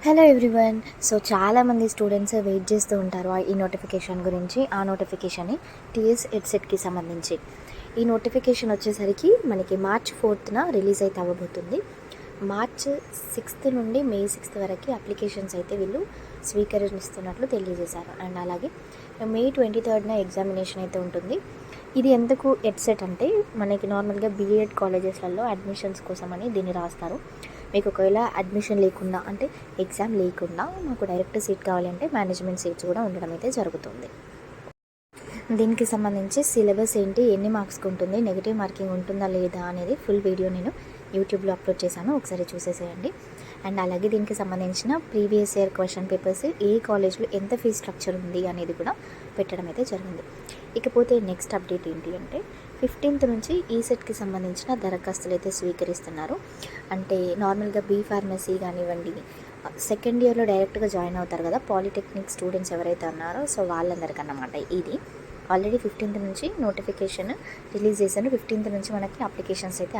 Hello everyone. So చాలామంది students wait చేస్తూ ఉంటారు ఈ నోటిఫికేషన్ గురించి. ఆ నోటిఫికేషన్ టీఎస్ హెడ్సెట్కి సంబంధించి ఈ నోటిఫికేషన్ వచ్చేసరికి మనకి మార్చ్ 4న రిలీజ్ అయితే అవ్వబోతుంది. మార్చ్ 6th నుండి మే 6th వరకు అప్లికేషన్స్ అయితే వీళ్ళు స్వీకరిస్తున్నట్లు తెలియజేశారు. అండ్ అలాగే మే 23న ఎగ్జామినేషన్ అయితే ఉంటుంది. ఇది ఎందుకు హెడ్సెట్ అంటే మనకి నార్మల్గా బీఎడ్ కాలేజెస్లలో అడ్మిషన్స్ కోసమని దీన్ని రాస్తారు. మీకు ఒకవేళ అడ్మిషన్ లేకుండా అంటే ఎగ్జామ్ లేకుండా మాకు డైరెక్ట్ సీట్ కావాలంటే మేనేజ్మెంట్ సీట్స్ కూడా ఉండడం అయితే జరుగుతుంది. దీనికి సంబంధించి సిలబస్ ఏంటి, ఎన్ని మార్క్స్కి ఉంటుంది, నెగిటివ్ మార్కింగ్ ఉంటుందా లేదా అనేది ఫుల్ వీడియో నేను యూట్యూబ్లో అప్లోడ్ చేశాను, ఒకసారి చూసేసేయండి. అండ్ అలాగే దీనికి సంబంధించిన ప్రీవియస్ ఇయర్ క్వశ్చన్ పేపర్స్, ఏ కాలేజ్లో ఎంత ఫీ స్ట్రక్చర్ ఉంది అనేది కూడా పెట్టడం అయితే జరిగింది. ఇకపోతే నెక్స్ట్ అప్డేట్ ఏంటి అంటే 15th నుంచి ఈసెట్కి సంబంధించిన దరఖాస్తులు అయితే స్వీకరిస్తున్నారు. అంటే నార్మల్గా బీ ఫార్మసీ కానివ్వండి, సెకండ్ ఇయర్లో డైరెక్ట్గా జాయిన్ అవుతారు కదా పాలిటెక్నిక్ స్టూడెంట్స్ ఎవరైతే ఉన్నారో, సో వాళ్ళందరికన్నమాట ఇది. ఆల్రెడీ 15th నుంచి నోటిఫికేషన్ రిలీజ్ చేశాను. 15th నుంచి మనకి అప్లికేషన్స్ అయితే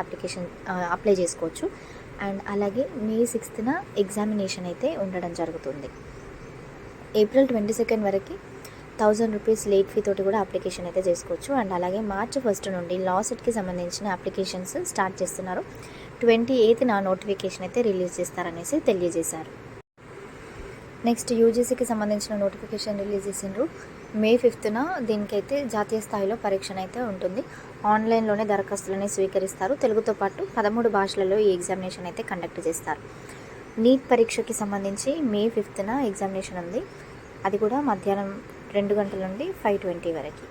అప్లై చేసుకోవచ్చు. అండ్ అలాగే మే 6th ఎగ్జామినేషన్ అయితే ఉండడం జరుగుతుంది. ఏప్రిల్ 22 వరకు 1000 రూపీస్ లేట్ ఫీ తోటి కూడా అప్లికేషన్ అయితే చేసుకోవచ్చు. అండ్ అలాగే మార్చ్ 1 నుండి లా సెట్కి సంబంధించిన అప్లికేషన్స్ స్టార్ట్ చేస్తున్నారు. 28న నోటిఫికేషన్ అయితే రిలీజ్ చేస్తారనేసి తెలియజేశారు. నెక్స్ట్ యూజీసీకి సంబంధించిన నోటిఫికేషన్ రిలీజ్ చేసిండ్రు. మే 5న దీనికైతే జాతీయ స్థాయిలో పరీక్ష అయితే ఉంటుంది. ఆన్లైన్లోనే దరఖాస్తులని స్వీకరిస్తారు. తెలుగుతో పాటు 13 భాషలలో ఈ ఎగ్జామినేషన్ అయితే కండక్ట్ చేస్తారు. నీట్ పరీక్షకి సంబంధించి మే 5న ఎగ్జామినేషన్ ఉంది. అది కూడా మధ్యాహ్నం 2 గంటల నుండి 5:20 వరకు.